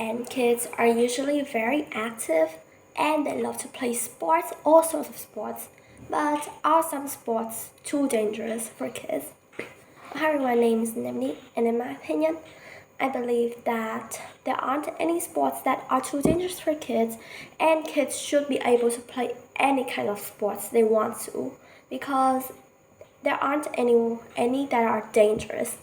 and kids are usually very active and they love to play sports, all sorts of sports. But are some sports too dangerous for kids? Hi, my name is Nemni, and in my opinion, I believe that there aren't any sports that are too dangerous for kids, and kids should be able to play any kind of sports they want to, because there aren't any that are dangerous.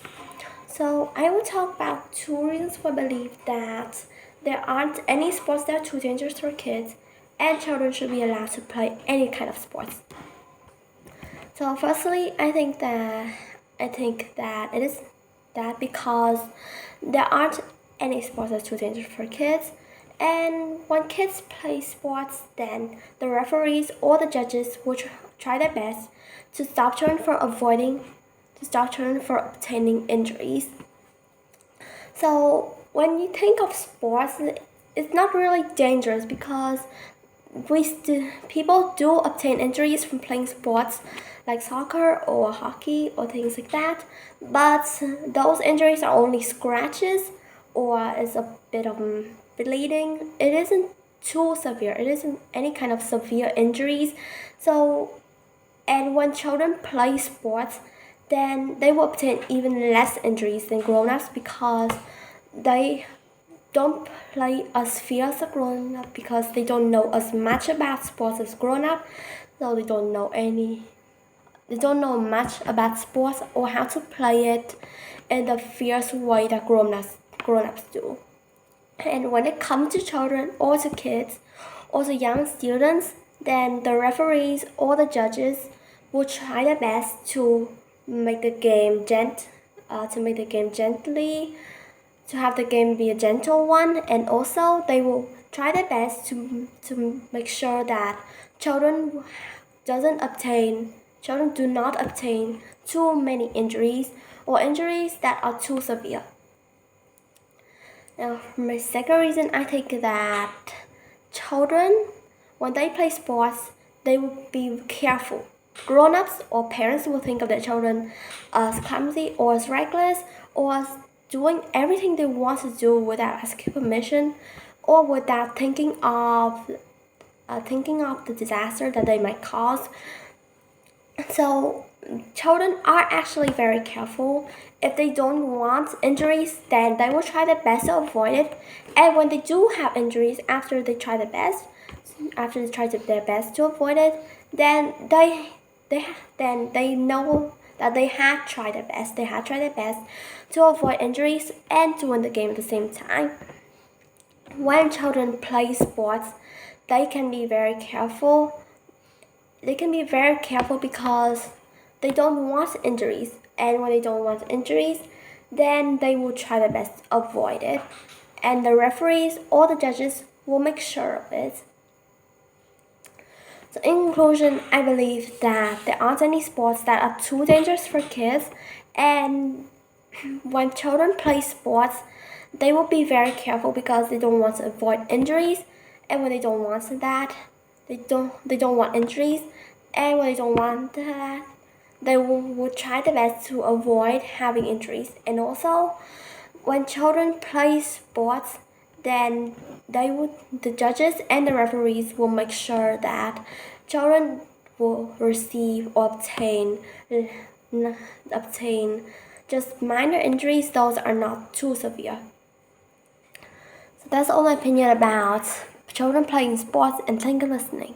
So I will talk about two reasons for belief that there aren't any sports that are too dangerous for kids, and children should be allowed to play any kind of sports. So firstly, I think that it is that because there aren't any sports that are too dangerous for kids, and when kids play sports, then the referees or the judges will try their best to stop children from obtaining injuries. So when you think of sports, it's not really dangerous because people do obtain injuries from playing sports like soccer or hockey or things like that, but those injuries are only scratches or is a bit of bleeding. It isn't too severe. It isn't any kind of severe injuries. And when children play sports, then they will obtain even less injuries than grown-ups because they don't play as fierce as grown-up because they don't know as much about sports as grown-up, so they don't know much about sports or how to play it in the fierce way that grown-ups do. And when it comes to children or to kids or to young students, then the referees or the judges will try their best to make the game gently, to have the game be a gentle one, and also they will try their best to make sure that children do not obtain too many injuries or injuries that are too severe. Now, my second reason, I think that children, when they play sports, they will be careful. Grown-ups or parents will think of their children as clumsy or as reckless or as doing everything they want to do without asking permission or without thinking of the disaster that they might cause. So children are actually very careful. If they don't want injuries, then they will try their best to avoid it. And when they do have injuries, after they try their best to avoid it, then they know that they had tried their best. They had tried their best to avoid injuries and to win the game at the same time. When children play sports, they can be very careful. They can be very careful because they don't want injuries. And when they don't want injuries, then they will try their best to avoid it. And the referees or the judges will make sure of it. So in conclusion, I believe that there aren't any sports that are too dangerous for kids, and when children play sports, they will be very careful because they don't want to avoid injuries, and when they don't want that, they don't want injuries, and when they don't want that, they will try their best to avoid having injuries. And also, when children play sports, then the judges and the referees will make sure that children will receive or obtain just minor injuries. Those are not too severe. So that's all my opinion about children playing sports, and thank you for listening.